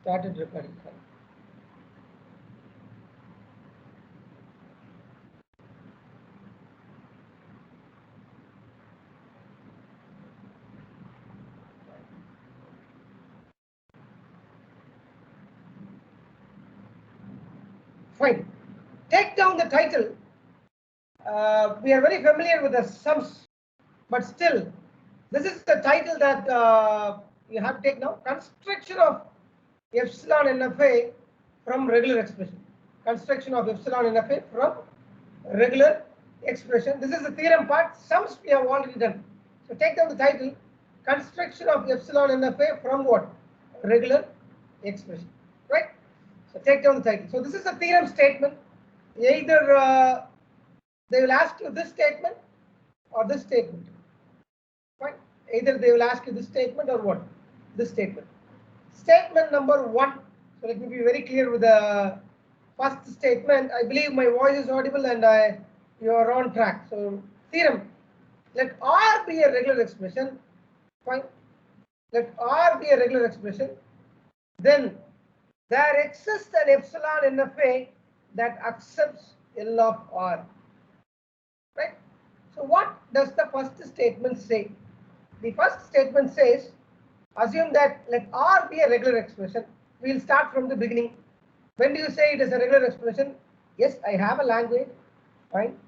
Started recording. Fine. Take down the title. We are very familiar with the sums, but still, this is the title that you have to take now. Construction of epsilon NFA from regular expression. Construction of epsilon NFA from regular expression. This is the theorem part. Sums we have already done. So take down the title. Construction of epsilon NFA from what? Regular expression. Right? So take down the title. So this is a theorem statement. Either they will ask you this statement or this statement. Fine. Either they will ask you this statement or what? This statement. Statement number 1. So let me be very clear with the first statement. I believe my voice is audible and you are on track. So theorem. Let R be a regular expression. Fine. Let R be a regular expression. Then there exists an epsilon NFA that accepts L of R. Right? So what does the first statement say? The first statement says, assume that let R be a regular expression. We'll start from the beginning. When do you say it is a regular expression? Yes, I have a language. Fine.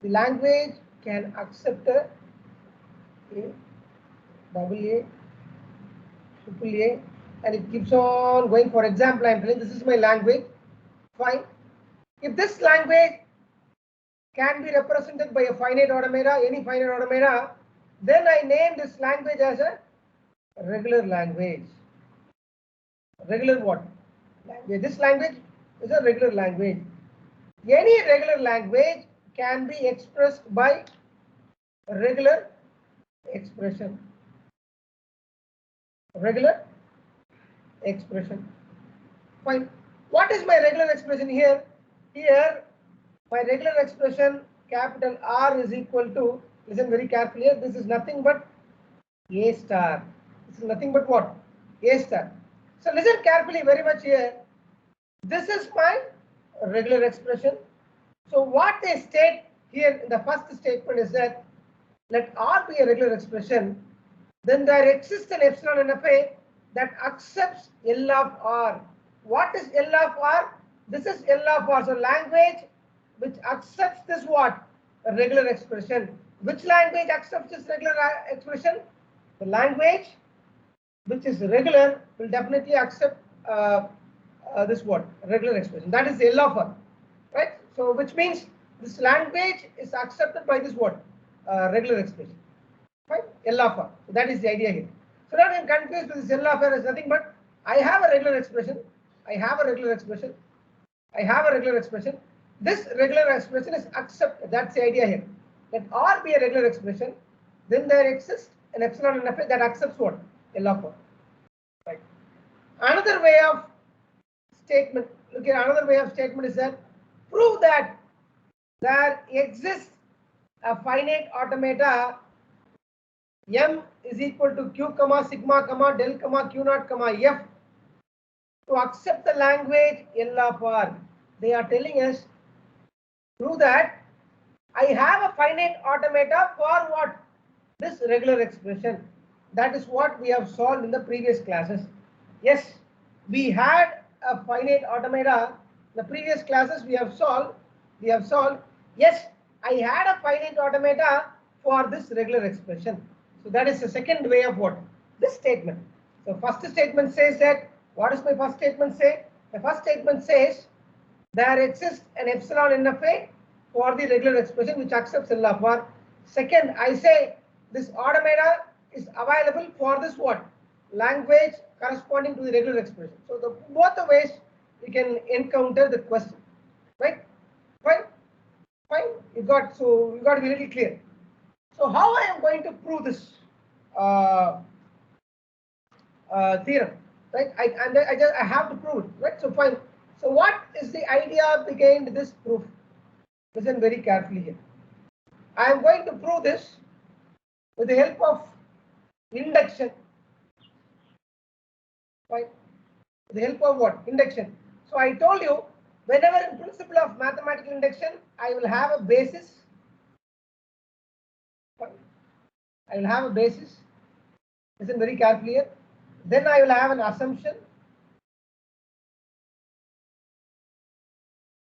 The language can accept a double A, triple A, and it keeps on going. For example, I am telling this is my language. Fine. If this language can be represented by a finite automata, any finite automata, then I name this language as a regular language. Regular what? Language. This language is a regular language. Any regular language can be expressed by regular expression. Regular expression. Fine. What is my regular expression here? Here, my regular expression capital R is equal to, listen very carefully here, this is nothing but A star. This is nothing but what? A star. So listen carefully very much here. This is my regular expression. So what they state here in the first statement is that let R be a regular expression, then there exists an epsilon NFA that accepts L of R. What is L of R? This is L of R. So language which accepts this what? A regular expression. Which language accepts this regular expression? The language which is regular will definitely accept this what? Regular expression. That is L of R. Right? So which means this language is accepted by this what? Regular expression. Right? L of R. So that is the idea here. So now I am confused with this L of R is nothing but I have a regular expression. I have a regular expression. I have a regular expression. This regular expression is accepted. That's the idea here. Let R be a regular expression. Then there exists an epsilon NFA that accepts what? L of R. Right. Another way of statement. Look at another way of statement is that prove that there exists a finite automata M is equal to Q comma sigma comma del comma Q naught comma F to accept the language L of R. They are telling us prove that I have a finite automata for what? This regular expression. That is what we have solved in the previous classes. Yes, we had a finite automata. The previous classes we have solved. Yes, I had a finite automata for this regular expression. So that is the second way of what? This statement. So first statement says that, what does my first statement say? The first statement says there exists an epsilon NFA for the regular expression which accepts L of R. Second, I say this automata is available for this what? Language corresponding to the regular expression. So both the ways we can encounter the question. Right? Fine? Fine? You got to be really clear. So how I am going to prove this theorem, right? I have to prove it, right? So fine. So what is the idea behind this proof? Listen very carefully here. I am going to prove this with the help of induction. Right? with the help of what? Induction. So I told you, whenever in principle of mathematical induction, I will have a basis. I will have a basis. Listen very carefully here. Then I will have an assumption.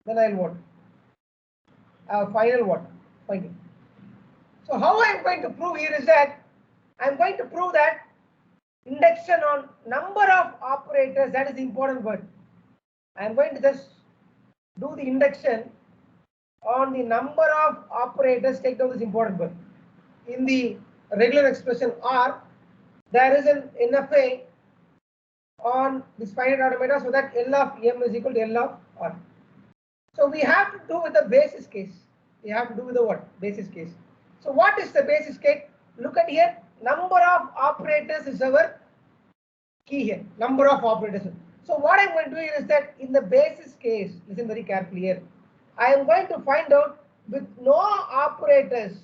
Then I will what? Final what? Final. So how I am going to prove here is that I am going to prove that induction on number of operators, that is the important word. I am going to just do the induction on the number of operators. Take down this important word. In the regular expression R, there is an NFA on this finite automata, so that L of M is equal to L of R. So we have to do with the basis case. We have to do with the what? Basis case. So what is the basis case? Look at here. Number of operators is our key here. Number of operators. So what I'm going to do here is that in the basis case, listen very carefully here. I am going to find out with no operators.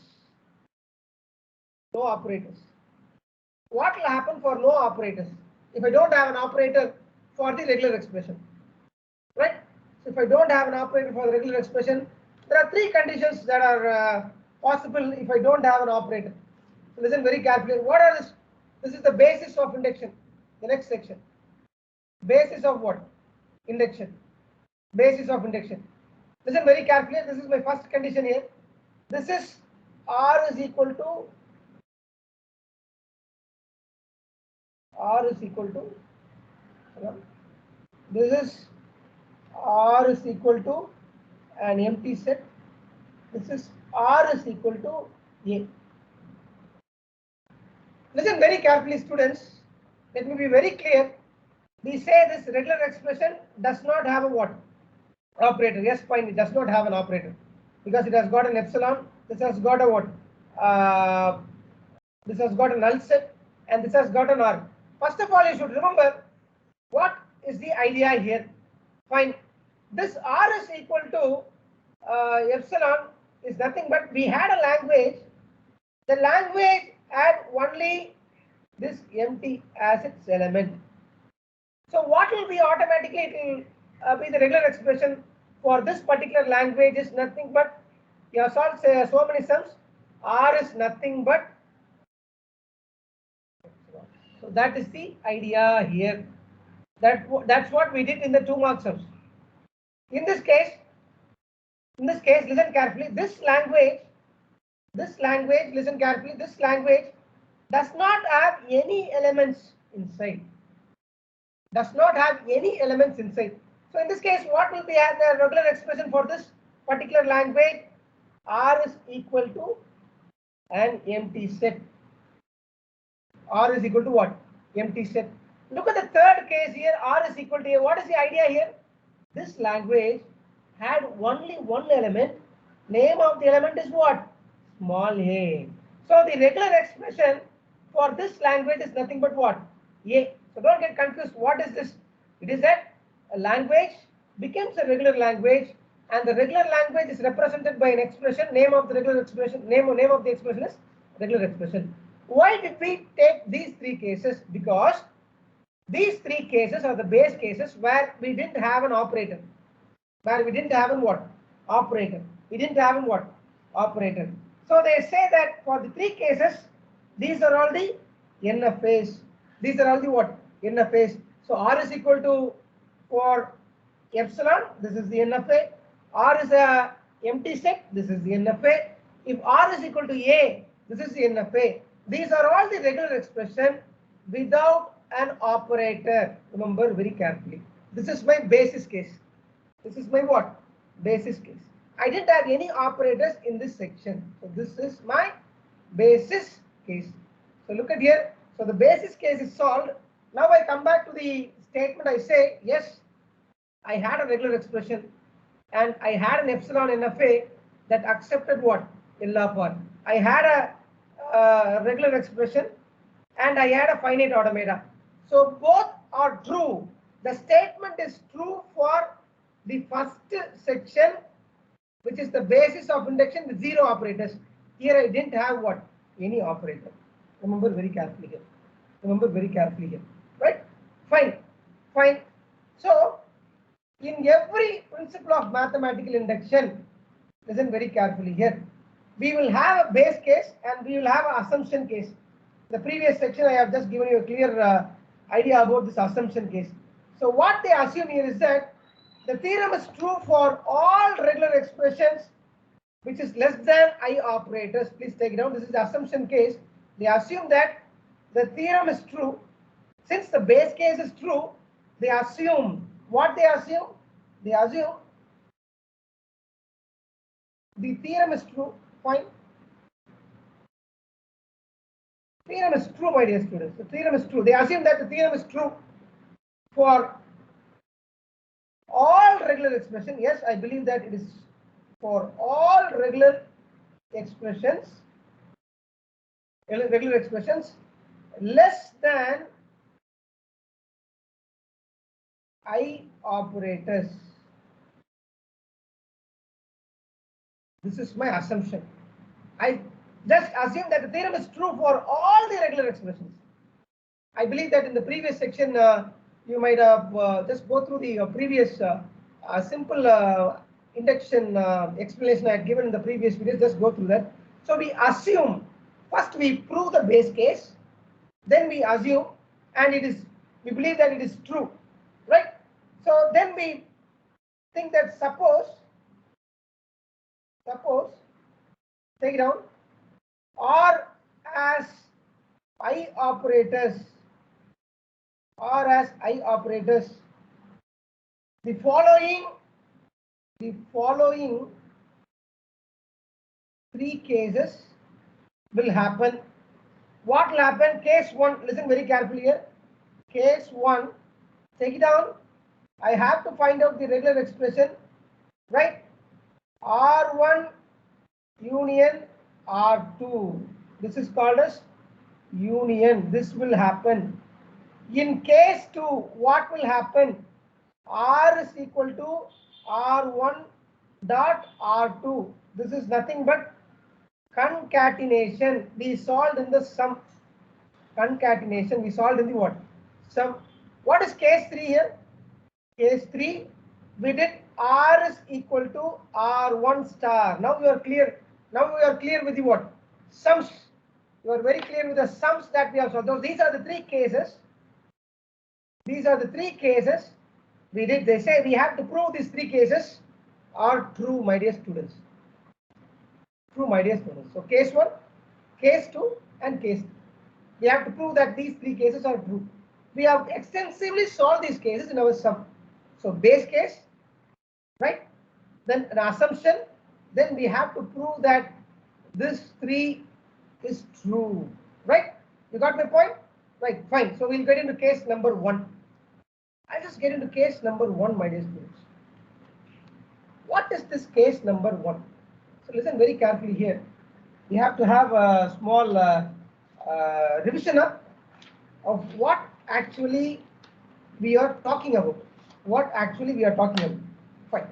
No operators. What will happen for no operators? If I don't have an operator for the regular expression, right? So if I don't have an operator for the regular expression, there are three conditions that are possible if I don't have an operator. So listen very carefully. What are this? This is the basis of induction. The next section. Basis of what? Induction. Basis of induction. Listen very carefully. This is my first condition here. This is R is equal to this is R is equal to an empty set. This is R is equal to A. Listen very carefully, students. Let me be very clear. We say this regular expression does not have a what? Operator. Yes, fine. It does not have an operator because it has got an epsilon. This has got a what? This has got a null set, and this has got an R. First of all, you should remember what is the idea here. Fine. This R is equal to epsilon is nothing but we had a language. The language had only this empty as its element. So what will be automatically? It will be the regular expression for this particular language is nothing but you have solved so many sums. R is nothing but. So that is the idea here. That's what we did in the 2 mark sums. In this case, listen carefully. This language, listen carefully. This language does not have any elements inside. Does not have any elements inside. So in this case, what will be the regular expression for this particular language? R is equal to an empty set. R is equal to what? Empty set. Look at the third case here. R is equal to A. What is the idea here? This language had only one element. Name of the element is what? Small a. So the regular expression for this language is nothing but what? A. So don't get confused. What is this? It is that a language becomes a regular language, and the regular language is represented by an expression. Name of the regular expression. Name of the expression is regular expression. Why did we take these three cases? Because these three cases are the base cases where we didn't have an operator. Where we didn't have an what? Operator. We didn't have an what? Operator. So they say that for the three cases, these are all the NFAs. These are all the what? NFAs. So R is equal to for epsilon, this is the NFA. R is a empty set, this is the NFA. If R is equal to A, this is the NFA. These are all the regular expression without an operator. Remember very carefully. This is my basis case. This is my what? Basis case. I didn't have any operators in this section. So this is my basis case. So look at here. So the basis case is solved. Now I come back to the statement. I say, yes, I had a regular expression and I had an epsilon NFA that accepted what? L of R. I had a regular expression and I had a finite automata. So both are true. The statement is true for the first section, which is the basis of induction with zero operators. Here I didn't have what? Any operator. Remember very carefully here. Remember very carefully here. Right? Fine. Fine. So in every principle of mathematical induction, listen very carefully here. We will have a base case and we will have an assumption case. The previous section I have just given you a clear idea about this assumption case. So what they assume here is that the theorem is true for all regular expressions which is less than I operators. Please take it down. This is the assumption case. They assume that the theorem is true. Since the base case is true, they assume what they assume? They assume the theorem is true. Fine. Theorem is true, my dear students. The theorem is true. They assume that the theorem is true for all regular expression. Yes, I believe that it is for all regular expressions. Regular expressions less than I operators. This is my assumption. I just assume that the theorem is true for all the regular expressions. I believe that in the previous section, you might have just go through the previous simple induction explanation I had given in the previous video. Just go through that. So we assume, first we prove the base case, then we assume, and we believe that it is true, right? So then we think that suppose, take it down, or as I operators, the following three cases will happen. What will happen? Case 1, listen very carefully here. Case 1, take it down. I have to find out the regular expression, right? R1 union R2. This is called as union. This will happen. In case 2, what will happen? R is equal to R1 dot R2. This is nothing but concatenation. We solved in the sum. Concatenation. We solved in the what? Sum. What is case 3 here? Case 3, we did R is equal to R1 star. Now you are clear. Now we are clear with the what? Sums. You are very clear with the sums that we have solved. So these are the three cases. These are the three cases we did. They say we have to prove these three cases are true, my dear students. True, my dear students. So case 1, case 2, and case 3. We have to prove that these three cases are true. We have extensively solved these cases in our sum. So base case, right? Then an assumption. Then we have to prove that this 3 is true, right? You got my point? Right, fine. So we'll get into case number 1. I'll just get into case number 1, my dear students. What is this case number 1? So listen very carefully here. We have to have a small revision of what actually we are talking about. What actually we are talking about. Fine.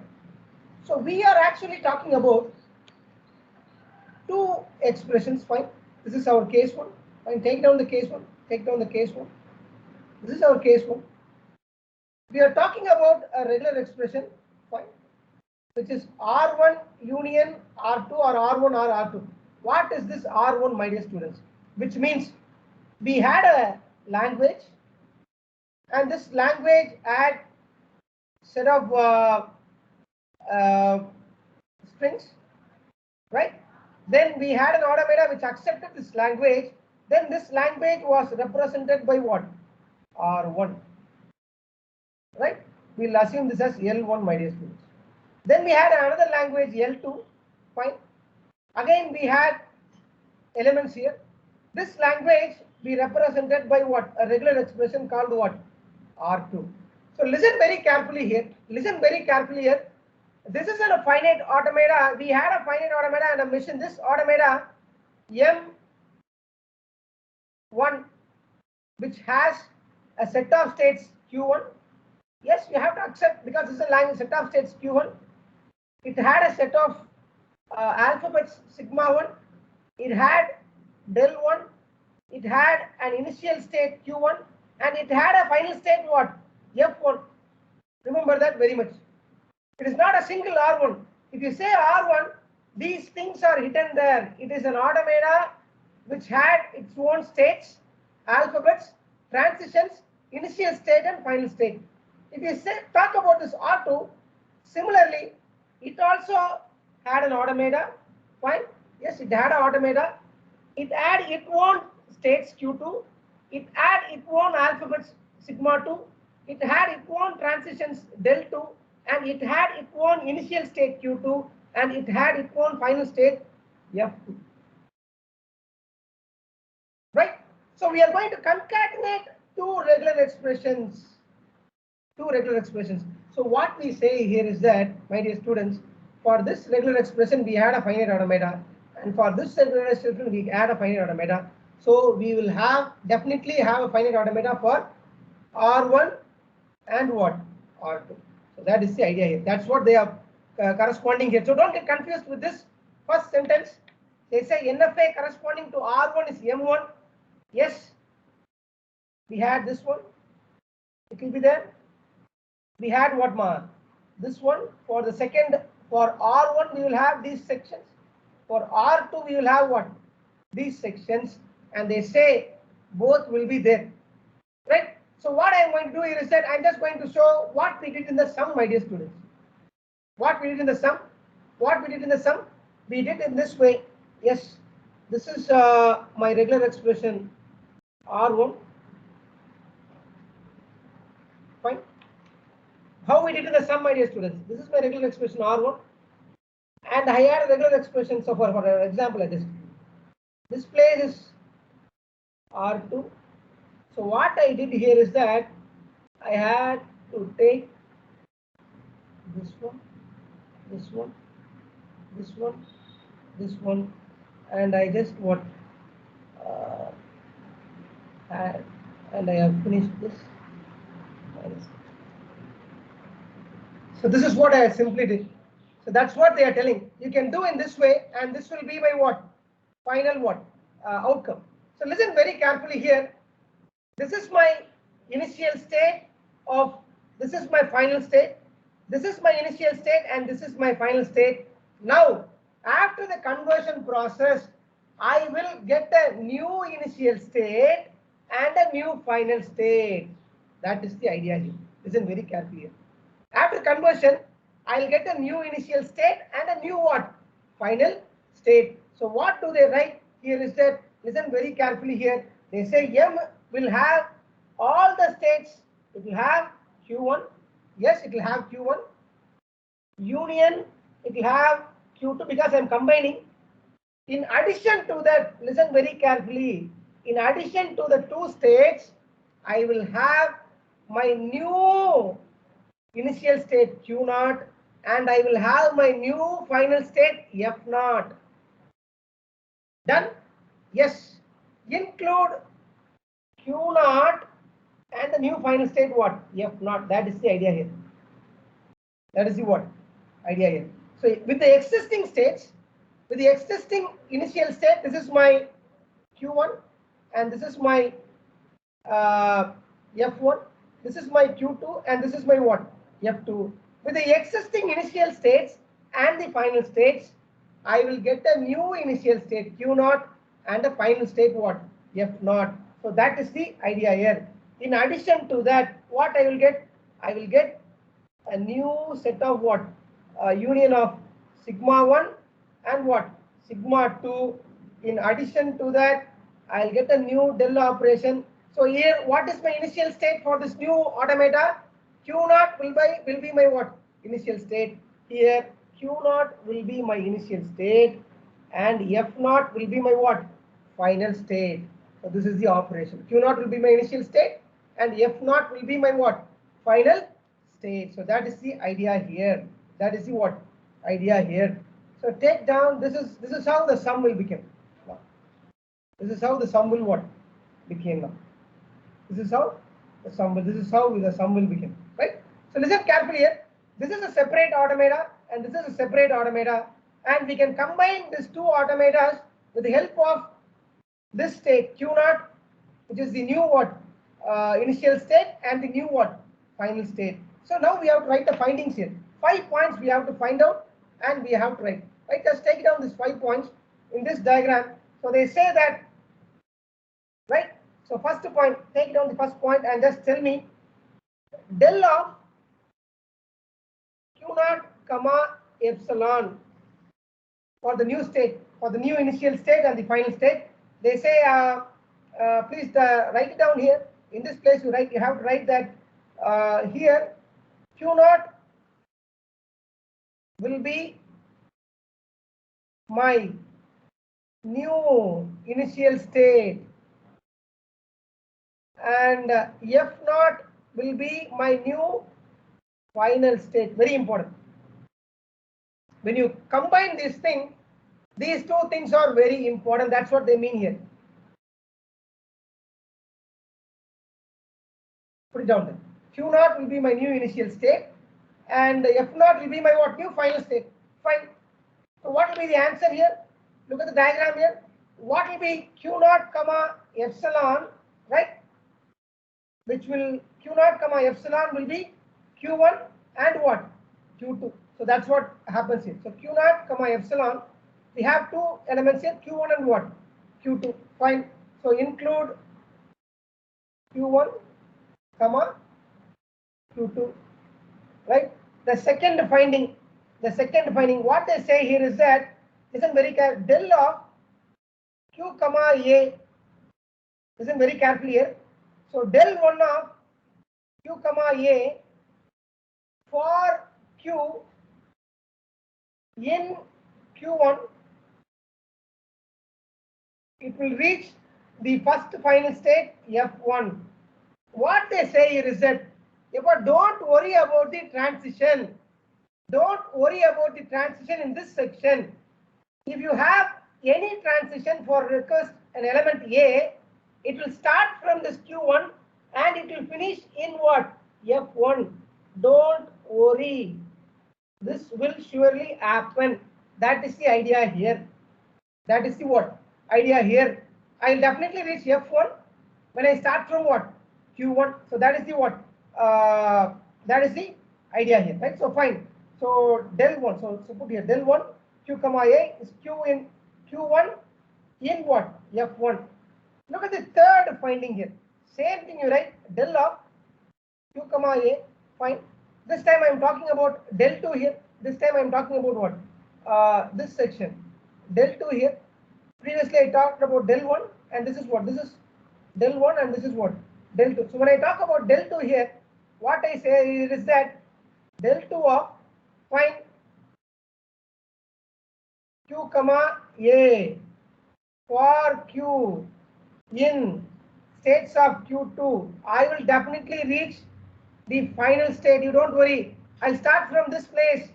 So we are actually talking about two expressions. Fine. This is our case 1. Fine. Take down the case 1. Take down the case 1. This is our case 1. We are talking about a regular expression. Fine. Which is R1 union R2 or R1 or R2. What is this R1, my dear students? Which means we had a language, and this language had set of strings, right? Then we had an automata which accepted this language. Then this language was represented by what? R1, right? We'll assume this as L1, my dear students. Then we had another language L2, fine. Again we had elements here. This language we represented by what? A regular expression called what? R2. So listen very carefully here. Listen very carefully here. This is a finite automata. We had a finite automata and a machine. This automata M1, which has a set of states Q1. Yes, you have to accept because this is a language set of states Q1. It had a set of alphabets sigma 1. It had del 1. It had an initial state Q1, and it had a final state what? F1. Remember that very much. It is not a single R1. If you say R1, these things are hidden there. It is an automata which had its own states, alphabets, transitions, initial state and final state. If you say talk about this R2, similarly, it also had an automata. Fine. Yes, it had an automata. It had its own states Q2. It had its own alphabets sigma 2. It had its own transitions del 2, and it had its own initial state Q2, and it had its own final state F2. Right? So we are going to concatenate two regular expressions. So what we say here is that, my dear students, for this regular expression we had a finite automata, and for this regular expression we add a finite automata. So we will definitely have a finite automata for R1 and what? R2. So that is the idea here. That's what they are corresponding here. So don't get confused with this first sentence. They say NFA corresponding to R1 is M1. Yes, we had this one. It will be there. We had what, ma? This one. For the second, for R1 we will have these sections. For R2 we will have what? These sections. And they say both will be there. Right? So what I am going to do here is that I am just going to show what we did in the sum, my dear students. What we did in the sum? What we did in the sum? We did in this way. Yes, this is my regular expression R1. Fine. How we did in the sum, my dear students? This is my regular expression R1, and I had a regular expression. So for example, like this place is R2. So what I did here is that I had to take this one, this one, this one, this one, and I just and I have finished this. So this is what I simply did. So that's what they are telling. You can do in this way, and this will be my what? Final what? Outcome. So listen very carefully here. This is my initial state of, this is my final state. This is my initial state and this is my final state. Now, after the conversion process, I will get a new initial state and a new final state. That is the idea here. Listen very carefully here. After conversion, I'll get a new initial state and a new what? Final state. So what do they write here is that, listen very carefully here. They say M will have all the states. It will have Q1. Yes, it will have Q1. Union, it will have Q2 because I'm combining. In addition to that, listen very carefully. In addition to the two states, I will have my new initial state Q0 and I will have my new final state F0. Done? Yes. Include Q0 and the new final state what? F0. That is the idea here. That is the what? Idea here. So with the existing states, with the existing initial state, this is my Q1 and this is my F1. This is my Q2 and this is my what? F2. With the existing initial states and the final states, I will get a new initial state Q0 and a final state what? F0. So that is the idea here. In addition to that, what I will get? I will get a new set of what? Union of sigma 1 and what? Sigma 2. In addition to that, I'll get a new del operation. So here, what is my initial state for this new automata? Q0 will be my what? Initial state. Here, Q0 will be my initial state and F0 will be my what? Final state. So this is the operation. Q0 will be my initial state and F0 will be my what? Final state. So that is the idea here. That is the what? Idea here. So take down, this is how the sum will become. This is how the sum will what? Became now. This is how the sum will become. Right? So listen carefully here. This is a separate automata and this is a separate automata, and we can combine these two automatas with the help of this state Q0, which is the new what? Initial state and the new what? Final state. So now we have to write the findings here. 5 points we have to find out and we have to write. Right, just take down these 5 points in this diagram. So they say that, right? So first point, take down the first point and just tell me del of Q naught comma epsilon for the new state, for the new initial state and the final state. They say, please write it down here. In this place, you have to write that here Q naught will be my new initial state and F naught will be my new final state. Very important. When you combine this thing, these two things are very important. That's what they mean here. Put it down there. Q naught will be my new initial state and F naught will be my what? New final state. Fine. So what will be the answer here? Look at the diagram here. What will be Q naught comma epsilon, right? Which will Q naught comma epsilon will be Q1 and what? Q2. So that's what happens here. So Q naught comma epsilon, we have two elements here, Q1 and what? Q2. Fine. So include Q1 comma Q2, right? The second finding, what they say here is that, listen very carefully, del of Q comma A, listen very carefully here. So del 1 of Q comma A for Q in Q1, it will reach the first final state F1. What they say here is that, but don't worry about the transition. Don't worry about the transition in this section. If you have any transition for request an element A, it will start from this Q1 and it will finish in what? F1. Don't worry. This will surely happen. That is the idea here. That is the what? Idea here. I will definitely reach F1 when I start from what? Q1. So that is the what? That is the idea here, right? So fine. So del 1. So put here del 1 Q comma A is Q in Q1 in what? F1. Look at the third finding here. Same thing you write del of Q comma A. Fine. This time I am talking about del 2 here. This time I am talking about what? This section. Del 2 here. Previously I talked about del 1 and this is what? This is del 1 and this is what? Del 2. So when I talk about del 2 here, what I say is that del 2 of fine Q comma A for Q in states of Q2, I will definitely reach the final state. You don't worry. I'll start from this place.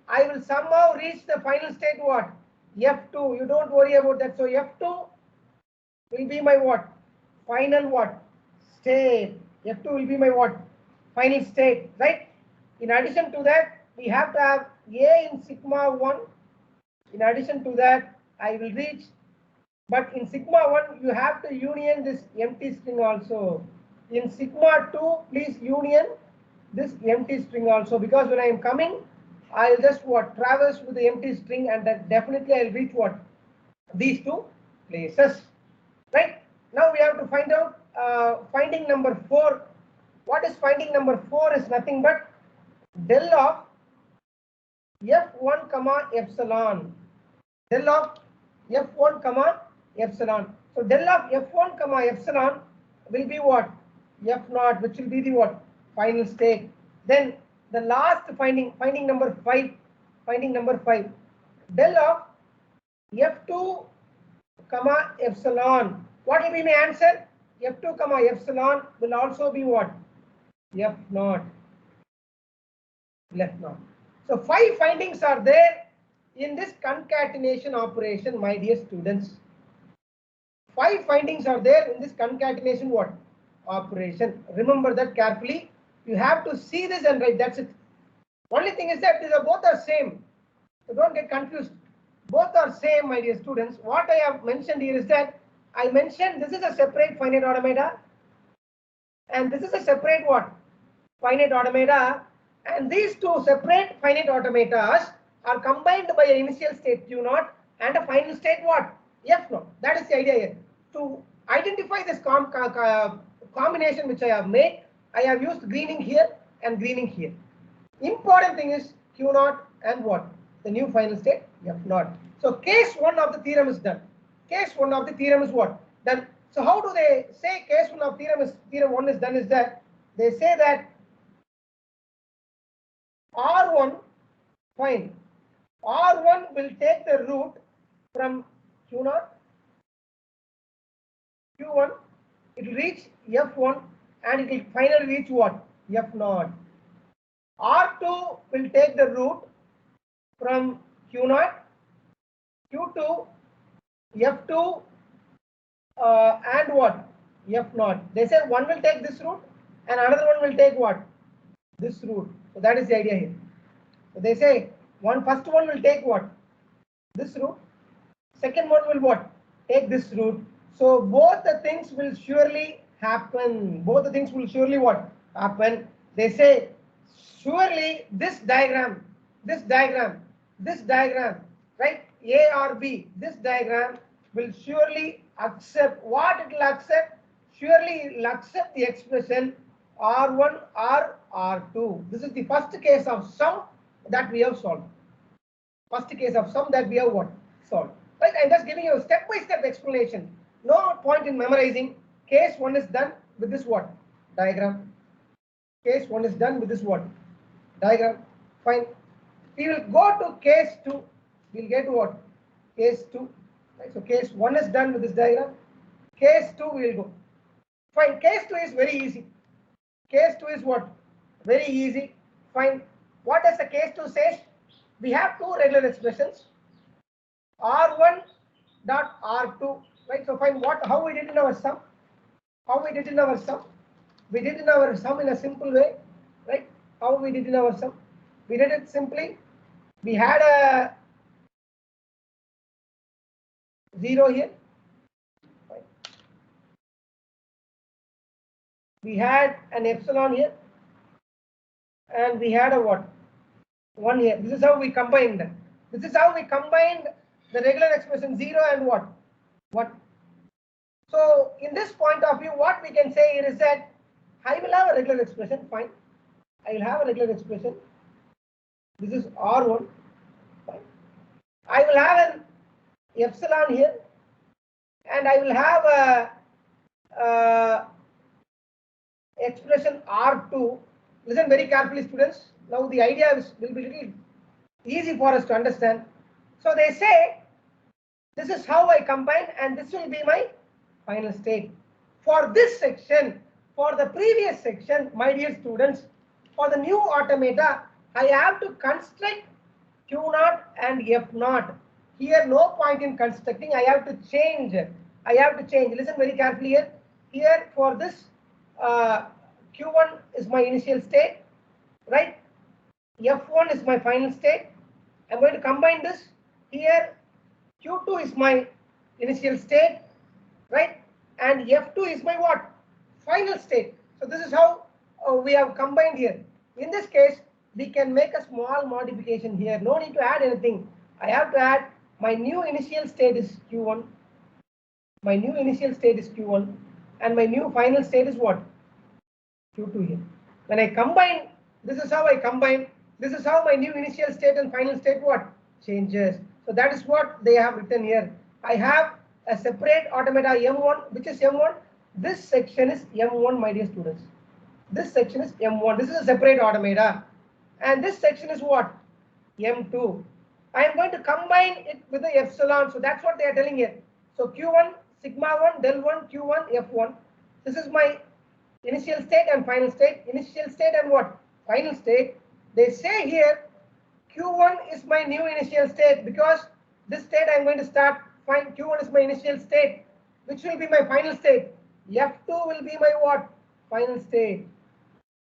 I will somehow reach the final state what? F2. You don't worry about that. So F2 will be my what? Final what? State. F2 will be my what? Final state, right? In addition to that, we have to have A in sigma 1. In addition to that, I will reach, but in sigma 1, you have to union this empty string also. In sigma 2, please union this empty string also, because when I am coming, I'll just what? Traverse with the empty string and that definitely I'll reach what? These two places, right? Now we have to find out finding number 4. What is finding number 4 is nothing but del of F1 comma epsilon. Del of F1 comma epsilon. So del of F1 comma epsilon will be what? F0, which will be the what? Final state. Then the last finding number 5. Finding number 5. Del of F2 comma epsilon. What will be my answer? F2 comma epsilon will also be what? F0. Left not. So 5 findings are there in this concatenation operation, my dear students. 5 findings are there in this concatenation what? Operation. Remember that carefully. You have to see this and write. That's it. Only thing is that these are both are same. So don't get confused. Both are same, my dear students. What I have mentioned here is that I mentioned this is a separate finite automata and this is a separate what? Finite automata. And these two separate finite automatas are combined by an initial state Q0 and a final state what? F0. That is the idea here. To identify this combination which I have made, I have used greening here and greening here. Important thing is Q0 and what? The new final state F0. So case 1 of the theorem is done. Case 1 of the theorem is what? Done. So how do they say case 1 of theorem 1 is done is that they say that R1, fine, R1 will take the root from Q0, Q1, it will reach F1 and it will finally reach what? F0. R2 will take the root from Q0, Q2, F2 and what? F0. They say one will take this root and another one will take what? This root. So that is the idea here. So they say first one will take what? This root. Second one will what? Take this root. So both the things will surely happen. Both the things will surely what? Happen. They say surely this diagram, right? A or B, this diagram will surely accept what it will accept. Surely it will accept the expression R1 or R2. This is the first case of sum that we have solved. First case of sum that we have what? Solved. Right? I'm just giving you a step-by-step explanation. No point in memorizing. Case 1 is done with this what? Diagram. Case 1 is done with this what? Diagram. Fine. We will go to case 2. We'll get to what? Case 2. Right? So case 1 is done with this diagram. Case 2 we will go. Fine. Case 2 is very easy. Case 2 is what? Very easy. Fine. What does the case 2 say? We have two regular expressions. R1 dot R2. Right. So fine. How we did in our sum? How we did in our sum? We did in our sum in a simple way. Right. How we did in our sum? We did it simply. We had a 0 here. Right. We had an epsilon here. And we had a what? 1 here. This is how we combined. This is how we combined the regular expression 0 and what? 1. So in this point of view, what we can say here is that I will have a regular expression. Fine. I will have a regular expression. This is R1. Fine. I will have an epsilon here. And I will have a expression R2. Listen very carefully, students. Now the idea will be little easy for us to understand. So they say this is how I combine and this will be my final state. For this section, for the previous section, my dear students, for the new automata, I have to construct Q0 and F0. Here no point in constructing, I have to change. Listen very carefully here. Here for this Q1 is my initial state, right? F1 is my final state. I'm going to combine this. Here Q2 is my initial state, right? And F2 is my what? Final state. So this is how we have combined here. In this case, we can make a small modification here. No need to add anything. I have to add my new initial state is Q1. My new initial state is Q1. And my new final state is what? Q2 here. When I combine, this is how I combine. This is how my new initial state and final state what? Changes. So that is what they have written here. I have a separate automata M1, which is M1. This section is M1, my dear students. This section is M1. This is a separate automata. And this section is what? M2. I am going to combine it with the epsilon. So that's what they are telling here. So Q1, sigma 1, del 1, Q1, F1. This is my initial state and final state. Initial state and what? Final state. They say here Q1 is my new initial state because this state I am going to start. Fine. Q1 is my initial state, which will be my final state. F2 will be my what? Final state.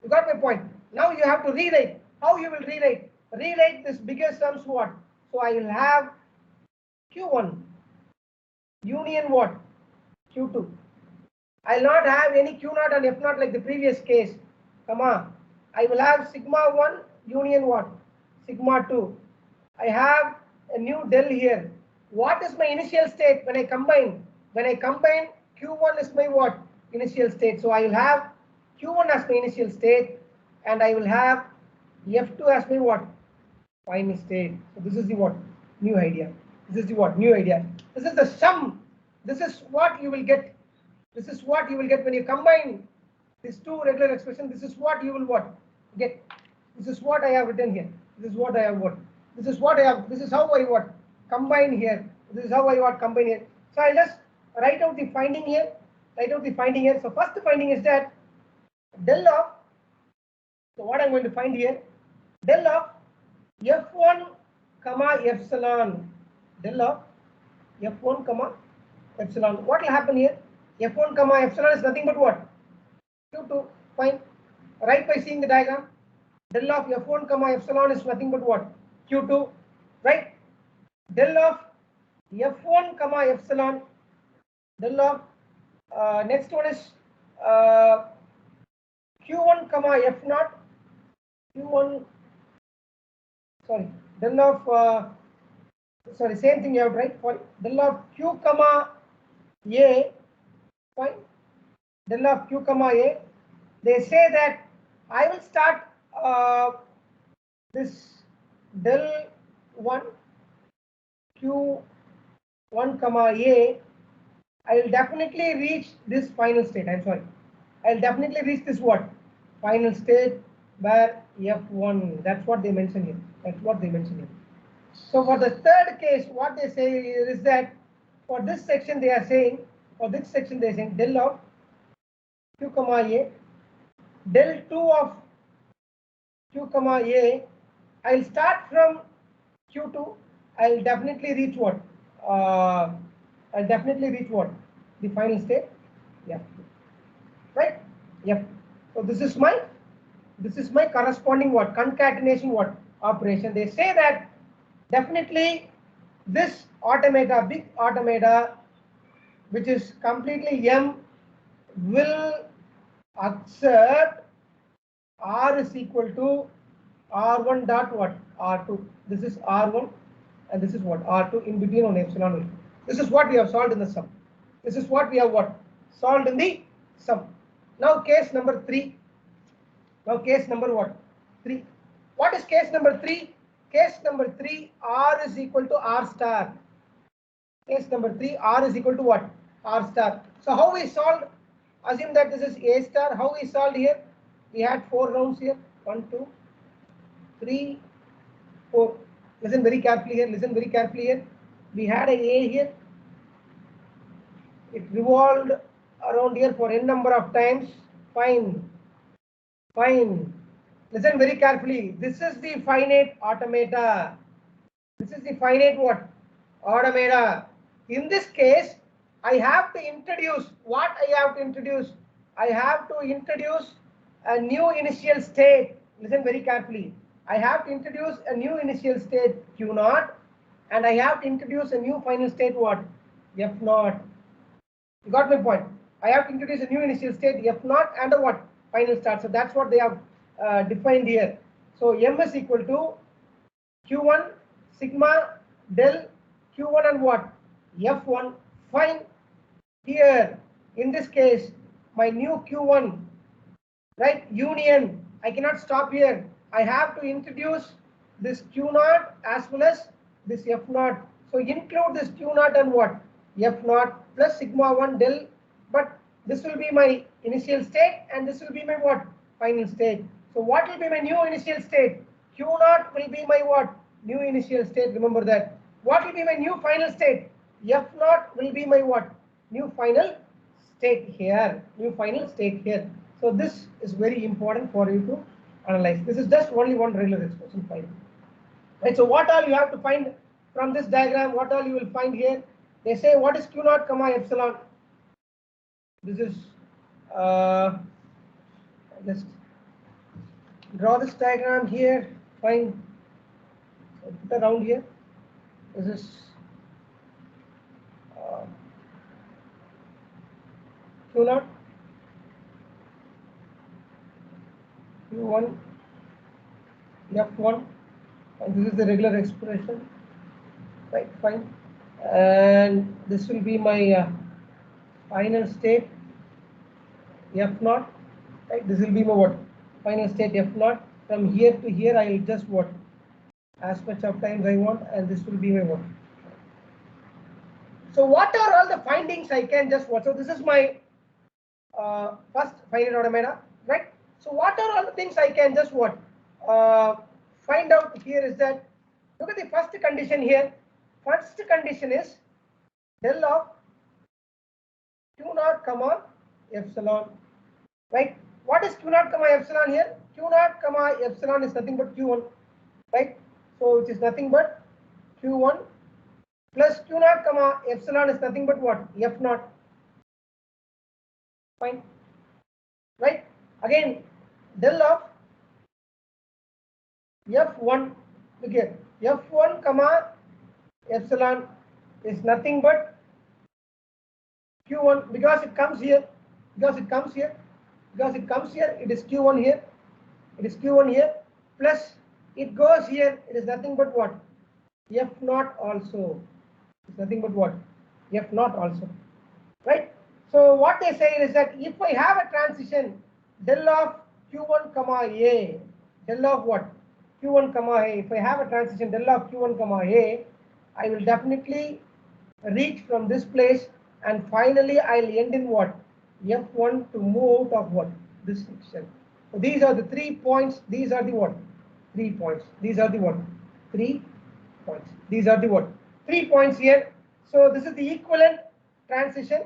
You got my point. Now you have to rewrite. How you will rewrite? Rewrite this bigger sums what? So I will have Q1 union what? Q2. I'll not have any Q0 and F0 like the previous case. Come on. I will have sigma 1 union what? Sigma 2. I have a new del here. What is my initial state when I combine? When I combine, Q1 is my what? Initial state. So I will have Q1 as my initial state, and I will have F2 as my what? Final state. So this is the what? New idea. This is the what? New idea. This is the sum. This is what you will get. This is what you will get when you combine these two regular expressions. This is what you will what? Get. This is what I have written here. This is what I have what? This is what I have. This is how I what? Combine here. This is how I what? Combine here. So I'll just write out the finding here. Write out the finding here. So first finding is that del of. So what I'm going to find here? Del of F1 comma epsilon. Del of F1 comma epsilon. What will happen here? F1 comma epsilon is nothing but what? Q2. Fine. Right, by seeing the diagram. Del of F1 comma epsilon is nothing but what? Q2. Right? Del of F1 comma epsilon. Del of next one is Q1 comma F0. Q1. Sorry. Del of sorry, same thing you have to write. Fine. Del of Q comma A. Fine. Del of Q comma A. They say that I will start this del 1 Q1 comma A. I will definitely reach this final state. I'm sorry. I will definitely reach this what? Final state where F1. That's what they mention here. That's what they mention here. So for the third case, what they say is that for this section they are saying, del of Q comma A, del 2 of Q comma A, I will start from Q2. I will definitely reach what? I'll definitely reach what? The final state. Yeah. Right? Yep. So this is my corresponding what? Concatenation what? Operation. They say that definitely this automata, big automata, which is completely M, will accept R is equal to R1 dot what? R2. This is R1 and this is what? R2 in between on epsilon. This is what we have solved in the sum. This is what we have what? Solved in the sum. Now case number 3. Now case number what? 3. What is case number 3? Case number 3, R is equal to R star. Case number 3, R is equal to what? R star. So how we solved? Assume that this is A star. How we solved here? We had 4 rounds here. 1, 2, 3, 4. Listen very carefully here. Listen very carefully here. We had A here. It revolved around here for n number of times. Fine. Fine. Listen very carefully. This is the finite automata. This is the finite what? Automata. In this case, I have to introduce what I have to introduce. I have to introduce a new initial state. Listen very carefully. I have to introduce a new initial state Q0, and I have to introduce a new final state what? F0. You got my point? I have to introduce a new initial state F0 and a what? Final start. So that's what they have defined here. So M is equal to Q1 sigma del Q1 and what? F1. Fine. Here in this case, my new Q1, right? Union. I cannot stop here. I have to introduce this Q0 as well as this F0. So include this Q0 and what? F0 plus sigma 1 del. But this will be my initial state and this will be my what? Final state. So what will be my new initial state? Q0 will be my what? New initial state. Remember that. What will be my new final state? F0 will be my what? New final state here. New final state here. So this is very important for you to analyze. This is just only one regular expression. Fine. Right. So what all you have to find from this diagram? What all you will find here? They say what is Q0 comma epsilon. This is just draw this diagram here. Fine. So put around here. This is Q0, Q1, F1, and this is the regular expression, right? Fine, and this will be my final state F0, right? This will be my what? Final state F0. From here to here, I will just what? As much of times I want, and this will be my what? So what are all the findings I can just what? So this is my first finite automata, right? So what are all the things I can just what? Find out here is that, look at the first condition here. First condition is del of Q0 comma epsilon, right? What is Q0 comma epsilon here? Q0 comma epsilon is nothing but Q1, right? So it is nothing but Q1 plus Q0 comma epsilon is nothing but what? F0. Fine, right? Again, del of F1, look here, F1 comma epsilon is nothing but Q1 because it comes here, because it comes here, because it comes here, it is Q1 here, it is Q1 here, plus it goes here, it is nothing but what? F0 also. It's nothing but what? F0 also, right? So what they say is that if I have a transition del of Q1 comma A, del of what? Q1 comma A, if I have a transition del of Q1 comma A, I will definitely reach from this place, and finally I'll end in what? F1 to move out of what? This section. So these are the 3 points. These are the what? 3 points. These are the what? 3 points. These are the what? 3 points here. So this is the equivalent transition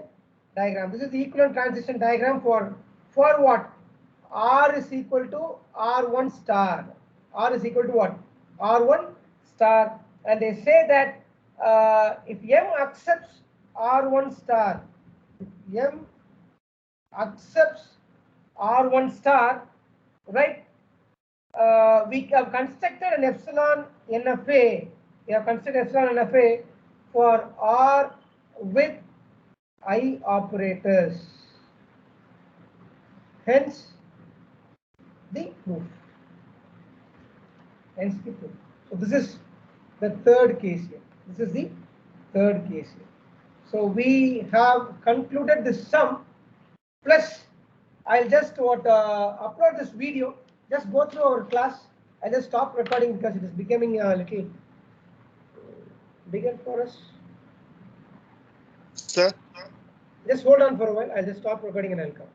diagram. This is the equivalent transition diagram for what? R is equal to R1 star. R is equal to what? R1 star. And they say that if M accepts R1 star, if M accepts R1 star, right? We have constructed an epsilon NFA. We have constructed epsilon NFA for R with I operators. Hence the proof. Hence the proof. So this is the third case here. This is the third case here. So we have concluded this sum. Plus, I'll just upload this video. Just go through our class. I'll just stop recording because it is becoming a little bigger for us. Sir? Just hold on for a while. I'll just stop recording and I'll come.